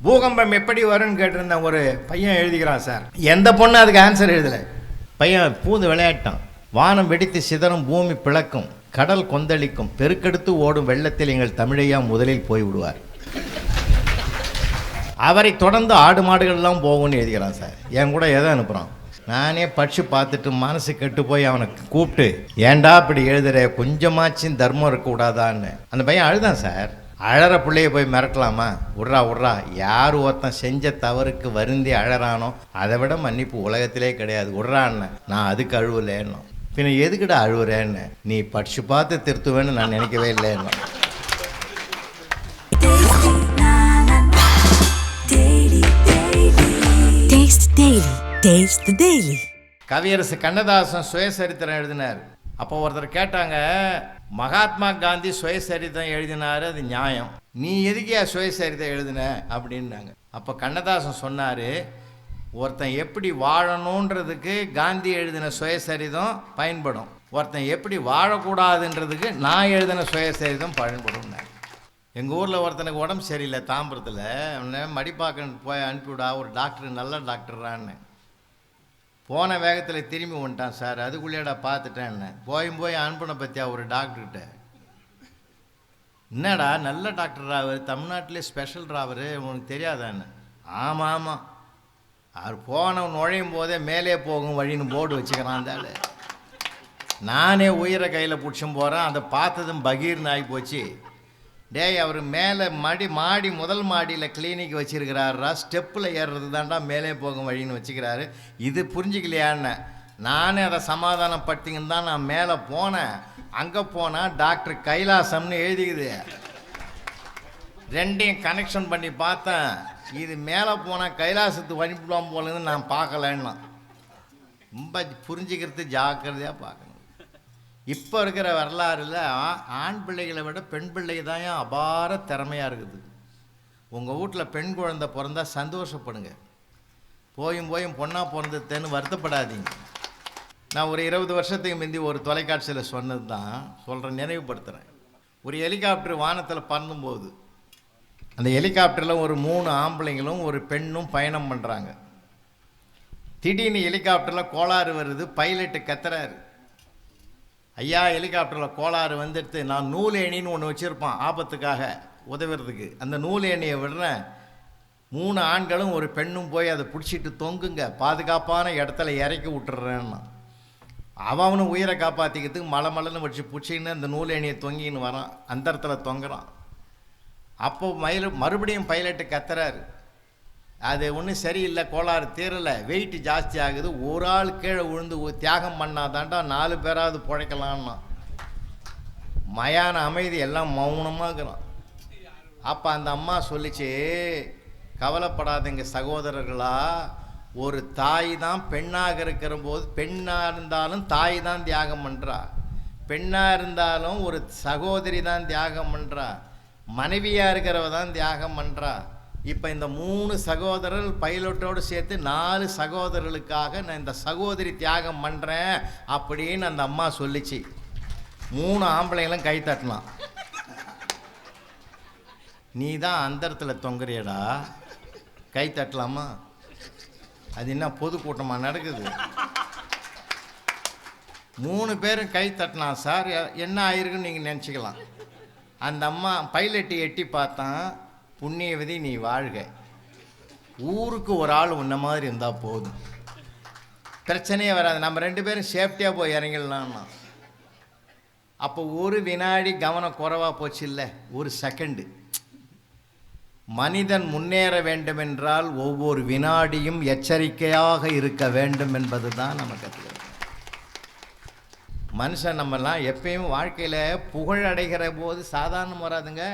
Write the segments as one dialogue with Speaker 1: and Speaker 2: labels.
Speaker 1: பூகம்பம் எப்படி வரும்னு கேட்டிருந்தேன். ஒரு பையன் எழுதிக்கிறான் சார். எந்த பொண்ணு அதுக்கு ஆன்சர் எழுதலை. பையன் பூந்து விளையாட்டான். வானம் வெடித்து சிதறும், பூமி பிளக்கும், கடல் கொந்தளிக்கும், பெருக்கெடுத்து ஓடும் வெள்ளத்தில் எங்கள் தமிழையா முதலில் போய் விடுவார். அவரை தொடர்ந்து ஆடு மாடுகள்லாம் போகும்னு எழுதிக்கிறான் சார். என் கூட எதை அனுப்புகிறான். நானே படித்து பார்த்துட்டு மனசு கெட்டு போய் அவனை கூப்பிட்டு, ஏண்டா இப்படி எழுதுற, கொஞ்சமாச்சும் தர்மம் இருக்கக்கூடாதான்னு. அந்த பையன் அழுதான் சார். அழற பிள்ளைய போய் மிரட்டலாமா? விட்றா யார் ஒருத்தன் செஞ்ச தவறுக்கு வருந்தி அழறானோ அதை விட மன்னிப்பு உலகத்திலே கிடையாது, விட்றான்னு. நான் அதுக்கு அழுவலேன்னு. பின்ன எதுக்கிட்ட அழுவுறேன்னு, நீ படிச்சு பார்த்து திருத்துவேன்னு நான் நினைக்கவே இல்லைன்னு. கவியரசு கண்ணதாசன் சுயசரித்திரம் எழுதினார். அப்போ ஒருத்தர் கேட்டாங்க, மகாத்மா காந்தி சுயசரிதம் எழுதினார், அது நியாயம், நீ எதுக்கே சுயசரிதம் எழுதின அப்படின்னாங்க. அப்போ கண்ணதாசன் சொன்னார், ஒருத்தன் எப்படி வாழணுன்றதுக்கு காந்தி எழுதின சுயசரிதம் பயன்படும், ஒருத்தன் எப்படி வாழக்கூடாதுன்றதுக்கு நான் எழுதின சுயசரிதம் பயன்படும். எங்கள் ஊரில் ஒருத்தனுக்கு உடம்பு சரியில்லை, தாம்பரத்தில். அவனை மடிப்பாக்கன் போய் அனுப்பிவிடா, ஒரு டாக்டர் நல்ல டாக்டரான்னு. போன வேகத்தில் திரும்பி வந்துட்டான் சார். அதுக்குள்ளேடா பார்த்துட்டேன்னு போய் அனுப்பின பற்றியா ஒரு டாக்டர்கிட்ட. என்னடா நல்ல டாக்டரா அவர், தமிழ்நாட்டிலே ஸ்பெஷல் அவர், உனக்கு தெரியாதான்னு. ஆமாம், அவர் போன நுழையும் போதே மேலே போகும் வழின்னு போர்டு வச்சுக்கிறான் அந்த ஆள். நானே உயிரை கையில் பிடிச்சும் போகிறேன். அதை பார்த்ததும் பகீர்னு ஆகி போச்சு. டேய், அவர் மேலே மாடி முதல் மாடியில் கிளினிக் வச்சுருக்கிறாரா, ஸ்டெப்பில் ஏறுறது தாண்டா மேலே போகும் வழின்னு வச்சுக்கிறாரு. இது புரிஞ்சிக்கலையான்னு நானே அதை சமாதானப்படுத்திங்கன்னு தான் நான் மேலே போனேன். அங்கே போனால் டாக்டர் கைலாசம்னு எழுதிக்குது. ரெண்டையும் கனெக்ஷன் பண்ணி பார்த்தேன். இது மேலே போனால் கைலாசத்துக்கு வழிபடுவோம் போலன்னு நான் பார்க்கலன்னா. ரொம்ப புரிஞ்சுக்கிறது ஜாக்கிரதையாக பார்க்கணும். இப்போ இருக்கிற வரலாறுல ஆண் பிள்ளைகளை விட பெண் பிள்ளை தான் அபார திறமையாக இருக்குது. உங்கள் வீட்டில் பெண் குழந்தை பிறந்தா சந்தோஷப்படுங்க. போயும் பொண்ணாக பிறந்ததுன்னு வருத்தப்படாதீங்க. நான் ஒரு 20 வருஷத்துக்கு முந்தி ஒரு தொலைக்காட்சியில் சொன்னது தான் சொல்கிறேன், நினைவுபடுத்துகிறேன். ஒரு ஹெலிகாப்டர் வானத்தில் பறந்தும்போது அந்த ஹெலிகாப்டரில் ஒரு 3 ஆம்பளைங்களும் ஒரு பெண்ணும் பயணம் பண்ணுறாங்க. திடீர்னு ஹெலிகாப்டரில் கோளாறு வருது. பைலட்டு கத்துறாரு, ஐயா ஹெலிகாப்டரில் கோளாறு வந்துடுத்து. நான் நூல் ஏணின்னு ஒன்று வச்சுருப்பான் ஆபத்துக்காக உதவுறதுக்கு. அந்த நூல் ஏணியை விடுறேன். 3 ஆண்களும் ஒரு பெண்ணும் போய் அதை பிடிச்சிட்டு தொங்குங்க, பாதுகாப்பான இடத்துல இறக்கி விட்டுறேன்னா. அவனும் உயிரை காப்பாற்றிக்கிறதுக்கு மலைன்னு வச்சு பிடிச்சின்னு அந்த நூல் ஏணியை தொங்கின்னு வரான். அந்த இடத்துல தொங்குறான். அப்போ மறுபடியும் பைலட்டு கத்துறாரு, அது ஒன்றும் சரியில்லை, கோளாறு தீரலை, வெயிட்டு ஜாஸ்தி ஆகுது, ஒரு ஆள் கீழே விழுந்து தியாகம் பண்ணாதாண்டா 4 பேராவது பிழைக்கலான்னா. மயான அமைதி, எல்லாம் மௌனமாகறான். அப்போ அந்த அம்மா சொல்லிச்சு, கவலைப்படாதீங்க சகோதரர்களா, ஒரு தாய் தான் பெண்ணாக இருக்கிற போது, பெண்ணாக இருந்தாலும் தாய் தான் தியாகம் பண்ணுறா, பெண்ணாக இருந்தாலும் ஒரு சகோதரி தான் தியாகம் பண்ணுறா, மனைவியாக இருக்கிறவ தான் தியாகம் பண்ணுறா. இப்போ இந்த 3 சகோதரர்கள் பைலட்டோடு சேர்த்து 4 சகோதரர்களுக்காக நான் இந்த சகோதரி தியாகம் பண்ணுறேன் அப்படின்னு அந்த அம்மா சொல்லிச்சு. 3 ஆம்பளைங்களும் கை தட்டலாம். நீ தான் அந்த இடத்துல தொங்குறியடா, கை தட்டலாமா? அது என்ன பொதுக்கூட்டமாக நடக்குது? 3 பேரும் கை தட்டலாம் சார், என்ன ஆயிருக்குன்னு நீங்கள் நினச்சிக்கலாம். அந்த அம்மா பைலட்டு எட்டி பார்த்தான், புண்ணியவதி நீ வாழ்க, ஊருக்கு ஒரு ஆள் உன்ன மாதிரி இருந்தால் போதும், பிரச்சனையே வராது, நம்ம 2 பேரும் சேஃப்டியாக போய் இறங்கிடலாம்னா. அப்போ ஒரு வினாடி கவனம் குறைவாக போச்சு இல்லை, ஒரு செகண்டு. மனிதன் முன்னேற வேண்டுமென்றால் ஒவ்வொரு வினாடியும் எச்சரிக்கையாக இருக்க வேண்டும் என்பது தான் நம்ம கற்றுக்கிறோம். மனுஷன் நம்மெல்லாம் எப்பயும் வாழ்க்கையில் புகழ் அடைகிற போது சாதாரணம் வராதுங்க.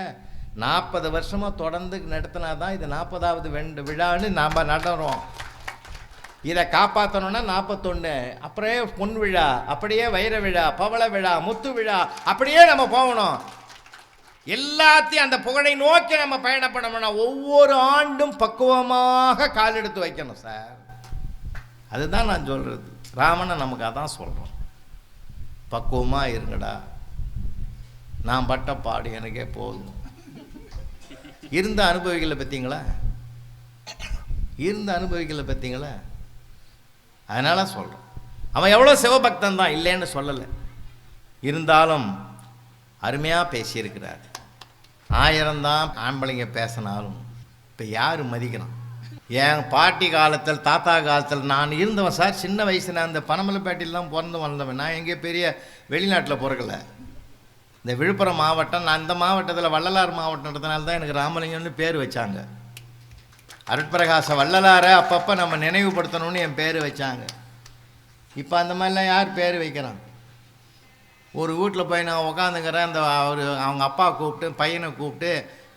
Speaker 1: 40 வருஷமாக தொடர்ந்து நடத்தினா தான் இது 40வது விழான்னு நாம் நடறோம். இதை காப்பாற்றணுன்னா 41, அப்படியே பொன் விழா, அப்படியே வைர விழா, பவள விழா, முத்து விழா, அப்படியே நம்ம போகணும். எல்லாத்தையும் அந்த புகழை நோக்கி நம்ம பயணப்படணும்னா ஒவ்வொரு ஆண்டும் பக்குவமாக கால் எடுத்து வைக்கணும் சார். அதுதான் நான் சொல்கிறது. ராமனை நமக்கு அதான் சொல்கிறோம், பக்குவமாக இருங்கடா, நான் பட்ட பாடு எனக்கே போதும். இருந்த அனுபவிகளை பார்த்தீங்களா? இருந்து அனுபவிக்கல பார்த்தீங்களா? அதனால் சொல்கிறோம், அவன் எவ்வளோ சிவபக்தன் தான், இல்லைன்னு சொல்லலை. இருந்தாலும் அருமையாக பேசியிருக்கிறார். 1000 தான் ஆம்பளைங்க பேசினாலும் இப்போ யார் மதிக்கிறான்? என் பாட்டி காலத்தில், தாத்தா காலத்தில் நான் இருந்தவன் சார். சின்ன வயசு நான் இந்த பனமலைப்பேட்டையில் தான் பிறந்து வளர்ந்தவன். நான் எங்கேயும் பெரிய வெளிநாட்டில் பிறக்கலை. இந்த விழுப்புரம் மாவட்டம், நான் இந்த மாவட்டத்தில் வள்ளலார் மாவட்டத்தினால தான் எனக்கு ராமலிங்கம்னு பேர் வச்சாங்க. அருட்பிரகாச வள்ளலாரை அப்பப்போ நம்ம நினைவுபடுத்தணும்னு என் பேர் வச்சாங்க. இப்போ அந்த மாதிரிலாம் யார் பேர் வைக்கிறான்? ஒரு வீட்டில் போய் நான் உக்காந்துக்கிறேன், அந்த அவங்க அப்பா கூப்பிட்டு பையனை கூப்பிட்டு,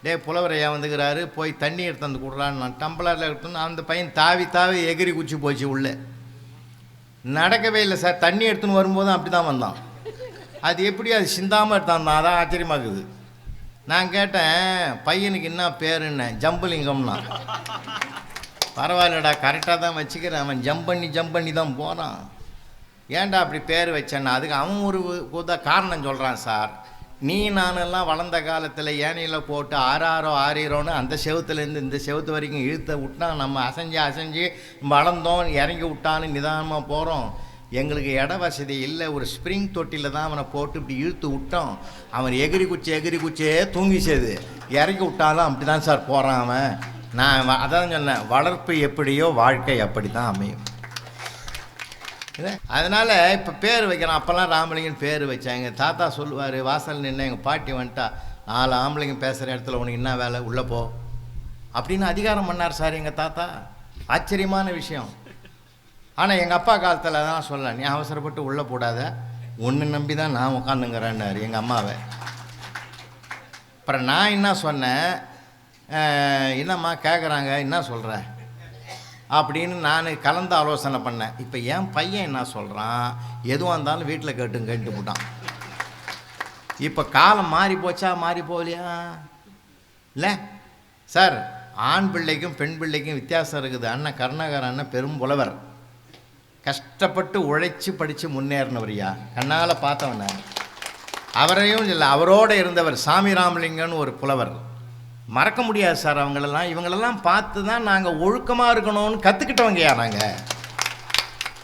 Speaker 1: டே புலவரையா வந்துக்கிறாரு, போய் தண்ணி எடுத்து வந்து கொடுறான்னு நான் டம்ளரில் எடுத்தோன்னு அந்த பையன் தாவி தாவி எகிரி குச்சி போச்சு உள்ளே. நடக்கவே இல்லை சார். தண்ணி எடுத்துன்னு வரும்போதும் அப்படி தான் வந்தான். அது எப்படி அது சிந்தாமல் எடுத்தான்? அதான் ஆச்சரியமாக்குது. நான் கேட்டேன், பையனுக்கு என்ன பேருன்னு. ஜம்புலிங்கம்னா. பரவாயில்லடா, கரெக்டாக தான் வச்சுக்கிறேன். அவன் ஜம்ப் பண்ணி தான் போகிறான். ஏன்டா அப்படி பேர் வச்சேன்னா, அதுக்கு அவன் ஒரு காரணம் சொல்கிறான் சார். நீ நானெல்லாம் வளர்ந்த காலத்தில் ஏனையில் போட்டு ஆறிரோன்னு அந்த செவத்துலேருந்து இந்த செவத்து வரைக்கும் இழுத்த விட்டான். நம்ம அசைஞ்சு வளர்ந்தோம், இறங்கி விட்டான்னு நிதானமாக போகிறோம். எங்களுக்கு இட வசதி இல்லை. ஒரு ஸ்ப்ரிங் தொட்டியில் தான் அவனை போட்டு இப்படி இழுத்து விட்டோம். அவன் எகிரி குச்சியே தூங்கிச்சது. இறக்கி விட்டாலும் அப்படி தான் சார் போகிறான் அவன். நான் அதான் சொன்னேன், வளர்ப்பு எப்படியோ வாழ்க்கை அப்படி தான் அமையும். அதனால் இப்போ பேர் வைக்கிறான். அப்போல்லாம் ராமலிங்கன்னு பேர் வச்சாங்க. எங்கள் தாத்தா சொல்லுவார், வாசல் நின்று எங்கள் பாட்டி வந்துட்டா, 4 ஆம்பளைங்க பேசுகிற இடத்துல உனக்கு என்ன வேலை, உள்ளே போ அப்படின்னு அதிகாரம் பண்ணார் சார் எங்கள் தாத்தா. ஆச்சரியமான விஷயம். ஆனால் எங்கள் அப்பா காலத்தில் தான் சொல்ல, நீ அவசரப்பட்டு உள்ளே போடாத, ஒன்று நம்பி தான் நான் உட்காந்துங்கிறேன்னாரு எங்கள் அம்மாவை. அப்புறம் நான் என்ன சொன்னேன், என்னம்மா கேட்குறாங்க, என்ன சொல்கிற அப்படின்னு நான் கலந்து ஆலோசனை பண்ணேன். இப்போ என் பையன் என்ன சொல்கிறான், எதுவாக இருந்தாலும் வீட்டில் கேட்டு போட்டான். இப்போ காலம் மாறி போச்சா, மாறி போகலையா? இல்லை சார், ஆண் பிள்ளைக்கும் பெண் பிள்ளைக்கும் வித்தியாசம் இருக்குது. அண்ணன் கருணாகர் அண்ணன் பெரும் புலவர், கஷ்டப்பட்டு உழைச்சி படித்து முன்னேறினவரியா, கண்ணால் பார்த்தவன. அவரையும் இல்லை, அவரோடு இருந்தவர் சாமி ராமலிங்கன்னு ஒரு புலவர். மறக்க முடியாது சார். இவங்களெல்லாம் பார்த்து தான் நாங்கள் ஒழுக்கமாக இருக்கணும்னு கற்றுக்கிட்டவங்கயா. நாங்கள்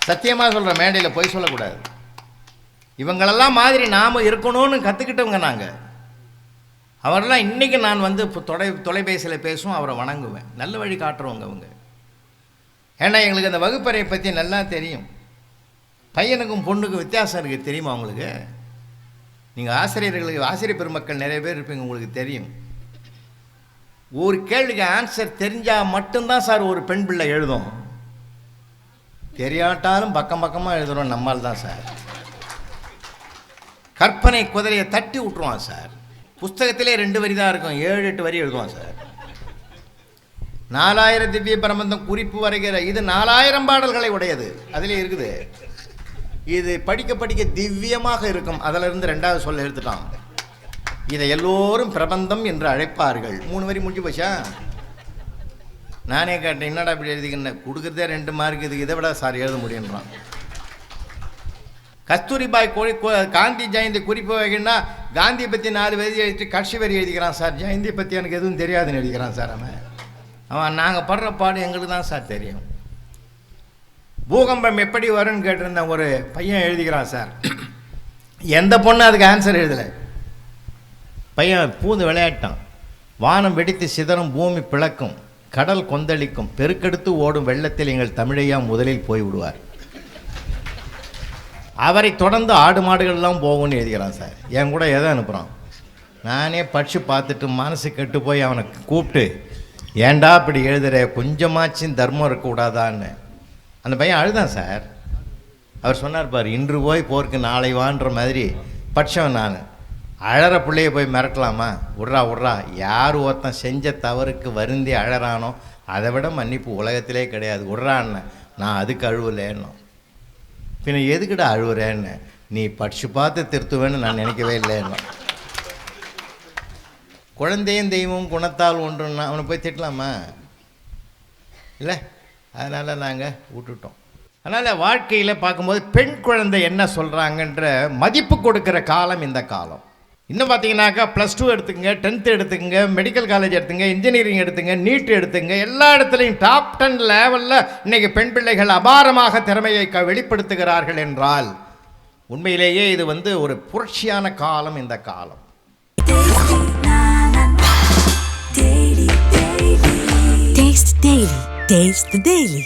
Speaker 1: சத்தியமாக சொல்கிறோம், மேடையில் போய் சொல்லக்கூடாது. இவங்களெல்லாம் மாதிரி நாம் இருக்கணும்னு கற்றுக்கிட்டவங்க நாங்கள். அவரெல்லாம் இன்றைக்கி நான் வந்து தொலைபேசியில் பேசுவோம், அவரை வணங்குவேன். நல்ல வழி காட்டுறவங்க அவங்க. ஏன்னா எங்களுக்கு அந்த வகுப்பறையை பற்றி நல்லா தெரியும். பையனுக்கும் பொண்ணுக்கும் வித்தியாசம் இருக்குது தெரியுமா உங்களுக்கு? நீங்கள் ஆசிரியர் பெருமக்கள் நிறைய பேர் இருப்பீங்க, உங்களுக்கு தெரியும். ஒரு கேள்விக்கு ஆன்சர் தெரிஞ்சால் மட்டும்தான் சார் ஒரு பெண் பிள்ளை எழுதும். தெரியாட்டாலும் பக்கமாக எழுதுகிறோம் நம்மால் தான் சார். கற்பனை குதிரையை தட்டி விட்டுருவான் சார். புஸ்தகத்திலே 2 வரி தான் இருக்கும், 7-8 வரி எழுதுவான் சார். 4000 திவ்ய பிரபந்தம் குறிப்பு வரைகிற இது 4000 பாடல்களை உடையது. அதிலே இருக்குது. இது படிக்க திவ்யமாக இருக்கும். அதிலிருந்து 2வது சொல்ல எடுத்துட்டான். இதை எல்லோரும் பிரபந்தம் என்று அழைப்பார்கள். 3 வரி முடிஞ்சு போச்சா? நானே கேட்டேன், என்னடா இப்படி எழுதிக்கிற, கொடுக்குறதே 2 மார்க், இதுக்கு இதை விட சார் எழுத முடியுன்றான். கஸ்தூரிபாய் காந்தி ஜெயந்தி குறிப்பு வைக்கணும்னா காந்தியை பற்றி 4 வரி எழுதிட்டு கடைசி வரி எழுதிக்கிறான் சார். ஜெயந்தியை பற்றி எனக்கு எதுவும் தெரியாதுன்னு எழுதிக்கிறான் சார். அவன் நாங்கள் படுற பாடு எங்களுக்கு தான் சார் தெரியும். பூகம்பம் எப்படி வரும்னு கேட்டிருந்தேன். ஒரு பையன் எழுதிக்கிறான் சார். எந்த பொண்ணு அதுக்கு ஆன்சர் எழுதலை. பையன் பூந்து விளையாட்டான். வானம் வெடித்து சிதறும், பூமி பிளக்கும், கடல் கொந்தளிக்கும், பெருக்கெடுத்து ஓடும் வெள்ளத்தில் எங்கள் தமிழையா முதலில் போய் விடுவார். அவரை தொடர்ந்து ஆடு மாடுகள்லாம் போகும்னு எழுதிக்கிறான் சார். என் கூட எதை அனுப்புகிறான். நானே படித்து பார்த்துட்டு மனசு கெட்டு போய் அவனை கூப்பிட்டு, ஏண்டா இப்படி எழுதுகிற, கொஞ்சமாச்சும் தர்மம் இருக்கக்கூடாதான்னு. அந்த பையன் அழுதான் சார். அவர் சொன்னார், பார், இன்று போய் போருக்கு நாளை வான்ற மாதிரி படித்தவன் நான். அழற பிள்ளைய போய் மிரட்டலாமா? விட்றா, யார் ஒருத்தன் செஞ்ச தவறுக்கு வருந்தி அழறானோ அதை விட மன்னிப்பு உலகத்திலே கிடையாது, விட்றான்னு. நான் அதுக்கு அழுவலேன்னு. பின்ன எதுக்கிட்ட அழுவுறேன்னு, நீ படித்து பார்த்து திருத்துவேன்னு நான் நினைக்கவே இல்லைன்னு. குழந்தையும் தெய்வம் குணத்தால் ஒன்றுன்னா அவனை போய் திட்டலாமா? இல்லை. அதனால் நாங்கள் விட்டுட்டோம். அதனால் வாழ்க்கையில் பார்க்கும்போது பெண் குழந்தை என்ன சொல்கிறாங்கன்ற மதிப்பு கொடுக்குற காலம் இந்த காலம். இன்னும் பார்த்தீங்கன்னாக்கா +2 எடுத்துக்கங்க, 10th எடுத்துக்கங்க, மெடிக்கல் காலேஜ் எடுத்துங்க, இன்ஜினியரிங் எடுத்துங்க, நீட் எடுத்துங்க, எல்லா இடத்துலையும் டாப் 10 லெவலில் இன்றைக்கி பெண் பிள்ளைகள் அபாரமாக திறமையை வெளிப்படுத்துகிறார்கள் என்றால் உண்மையிலேயே இது ஒரு புரட்சியான காலம். இந்த காலம்
Speaker 2: Taste the Daily.